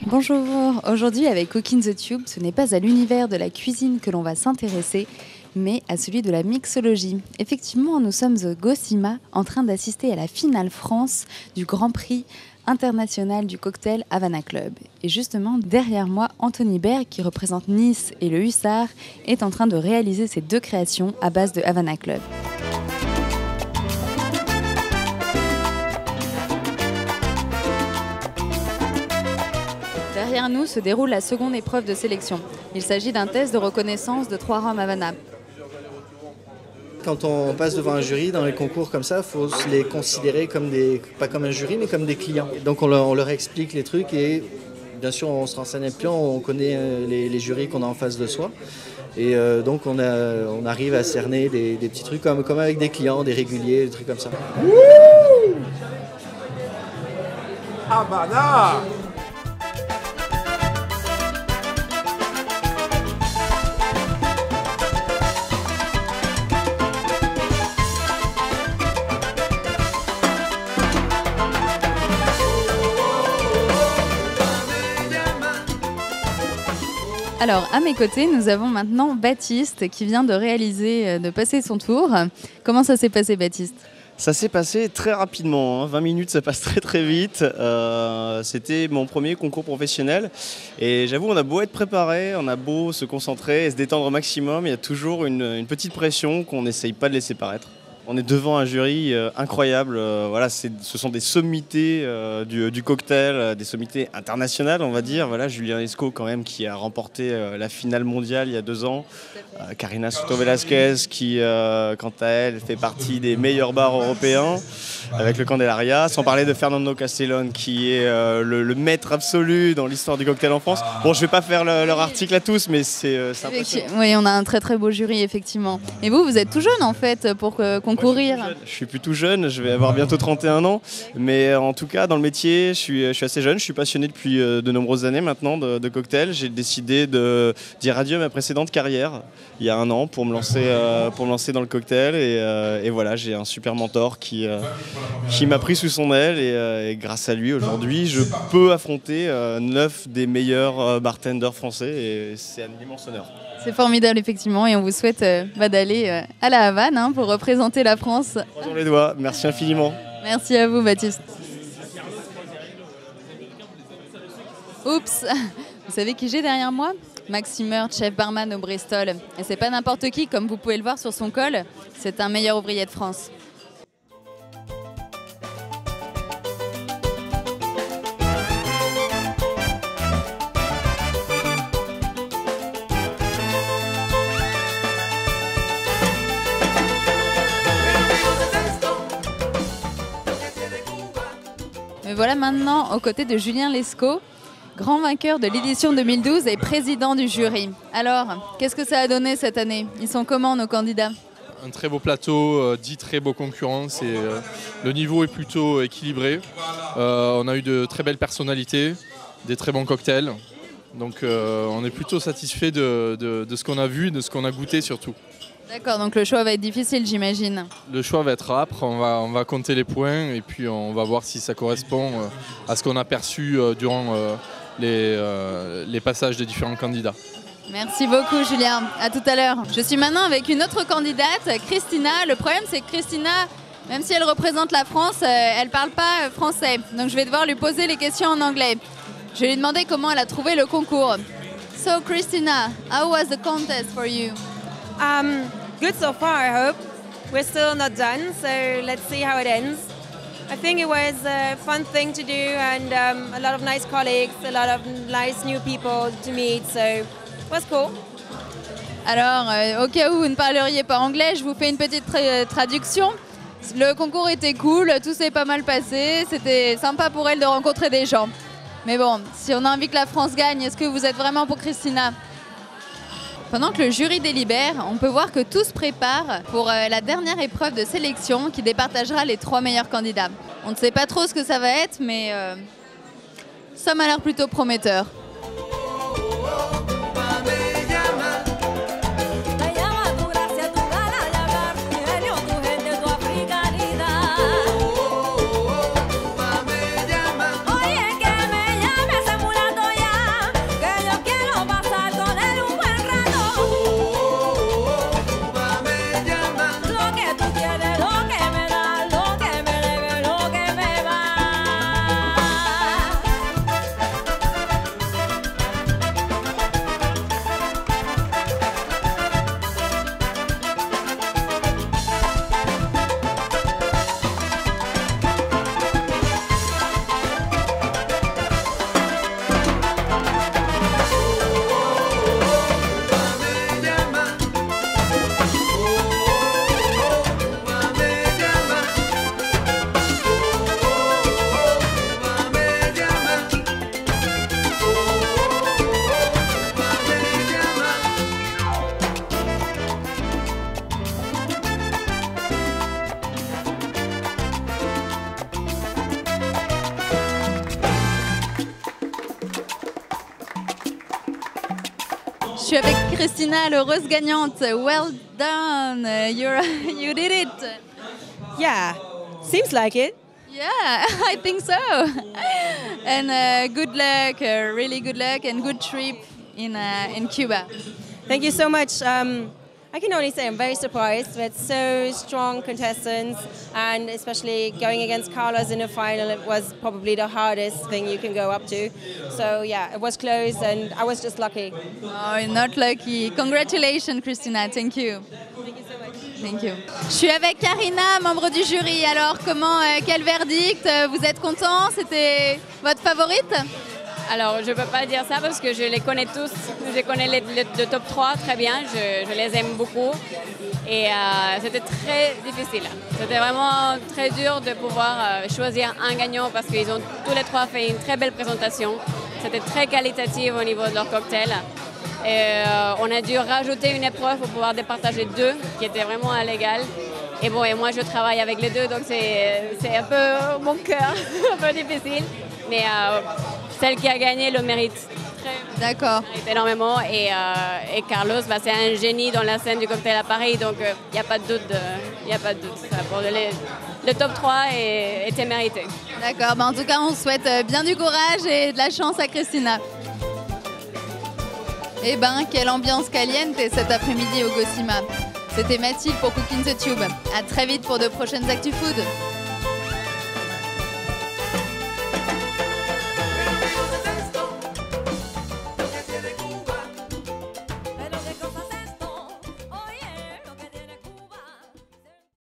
Bonjour, aujourd'hui avec Cooking the Tube, ce n'est pas à l'univers de la cuisine que l'on va s'intéresser, mais à celui de la mixologie. Effectivement, nous sommes au Gosima en train d'assister à la finale France du Grand Prix international du cocktail Havana Club. Et justement, derrière moi, Anthony Berg, qui représente Nice et le Hussard, est en train de réaliser ces deux créations à base de Havana Club. Derrière nous se déroule la seconde épreuve de sélection. Il s'agit d'un test de reconnaissance de 3 rhums Havana. Quand on passe devant un jury dans les concours comme ça, il faut les considérer comme pas comme un jury, mais comme des clients. Donc on leur explique les trucs et bien sûr on se renseigne un peu, on connaît les jurys qu'on a en face de soi. Et donc on arrive à cerner des petits trucs comme avec des clients, des réguliers, des trucs comme ça. Havana! Alors, à mes côtés, nous avons maintenant Baptiste qui vient de passer son tour. Comment ça s'est passé, Baptiste ? Ça s'est passé très rapidement, hein. 20 minutes, ça passe très très vite. C'était mon premier concours professionnel. Et j'avoue, on a beau être préparé, on a beau se concentrer et se détendre au maximum, il y a toujours une petite pression qu'on n'essaye pas de laisser paraître. On est devant un jury incroyable. Voilà, ce sont des sommités du cocktail, des sommités internationales, on va dire. Voilà, Julien Lescaut, quand même, qui a remporté la finale mondiale il y a 2 ans. Karina Soto-Velasquez, qui, quant à elle, fait partie des meilleurs bars européens avec le Candelaria. Sans parler de Fernando Castellón, qui est le maître absolu dans l'histoire du cocktail en France. Bon, je ne vais pas faire leur article à tous, mais c'est impressionnant. Oui, on a un très très beau jury, effectivement. Et vous êtes tout jeune, en fait, pour concourir. Je suis plutôt jeune, je vais avoir bientôt 31 ans. Mais en tout cas, dans le métier, je suis assez jeune. Je suis passionné depuis de nombreuses années maintenant de cocktail. J'ai décidé de dire adieu à ma précédente carrière il y a 1 an pour me lancer dans le cocktail. Et voilà, j'ai un super mentor qui m'a pris sous son aile. Et grâce à lui, aujourd'hui, je peux affronter 9 des meilleurs bartenders français. Et c'est un immense honneur. C'est formidable, effectivement, et on vous souhaite d'aller à la Havane pour représenter la France. Croisons les doigts, merci infiniment. Merci à vous, Baptiste. Oups, vous savez qui j'ai derrière moi ? Maxime Meurt, chef barman au Bristol. Et c'est pas n'importe qui, comme vous pouvez le voir sur son col, c'est un meilleur ouvrier de France. Me voilà maintenant aux côtés de Julien Lescaut, grand vainqueur de l'édition 2012 et président du jury. Alors, qu'est-ce que ça a donné cette année ? Ils sont comment nos candidats ? Un très beau plateau, 10 très beaux concurrents, le niveau est plutôt équilibré. On a eu de très belles personnalités, des très bons cocktails. Donc on est plutôt satisfait de ce qu'on a vu et de ce qu'on a goûté surtout. D'accord, donc le choix va être difficile, j'imagine. Le choix va être âpre, on va compter les points et puis on va voir si ça correspond à ce qu'on a perçu durant les passages des différents candidats. Merci beaucoup, Julien. À tout à l'heure. Je suis maintenant avec une autre candidate, Christina. Le problème, c'est que Christina, même si elle représente la France, elle ne parle pas français. Donc je vais devoir lui poser les questions en anglais. Je vais lui demander comment elle a trouvé le concours. So, Christina, how was the contest for you? Good so far, I hope. We're still not done, so let's see how it ends. I think it was a fun thing to do and a lot of nice colleagues, a lot of nice new people to meet, so it was cool. Alors, au cas où vous ne parleriez pas anglais, je vous fais une petite traduction. Le concours était cool, tout s'est pas mal passé, c'était sympa pour elle de rencontrer des gens. Mais bon, si on a envie que la France gagne, est-ce que vous êtes vraiment pour Christina ? Pendant que le jury délibère, on peut voir que tout se prépare pour la dernière épreuve de sélection qui départagera les 3 meilleurs candidats. On ne sait pas trop ce que ça va être, mais ça m'a l'air plutôt prometteur. suis avec Christina, l'heureuse gagnante. Well done, you did it. Yeah, seems like it. Yeah, I think so. And good luck, really good luck, and good trip in Cuba. Thank you so much. I can only say I'm very surprised with so strong contestants, and especially going against Carlos in the final, it was probably the hardest thing you can go up to. So yeah, it was close and I was just lucky. Oh, not lucky. Congratulations, Christina. Thank you. Thank you so much. Thank you. Je suis avec Karina, membre du jury. Alors, quel verdict? Vous êtes content? C'était votre favorite? Alors, je ne peux pas dire ça parce que je les connais tous. Je connais le top 3 très bien. Je les aime beaucoup. Et c'était très difficile. C'était vraiment très dur de pouvoir choisir un gagnant parce qu'ils ont tous les trois fait une très belle présentation. C'était très qualitatif au niveau de leur cocktail. Et on a dû rajouter une épreuve pour pouvoir départager 2 qui était vraiment illégal. Et bon, et moi je travaille avec les 2, donc c'est un peu mon cœur, un peu difficile. Mais celle qui a gagné le mérite. D'accord. Énormément. Et Carlos, c'est un génie dans la scène du cocktail à Paris, donc il n'y a pas de doute. Pour le top 3 était mérité. D'accord. En tout cas, on souhaite bien du courage et de la chance à Christina. Eh ben, quelle ambiance caliente cet après-midi au Gossima. C'était Mathilde pour Cooking the Tube. À très vite pour de prochaines Actu Food.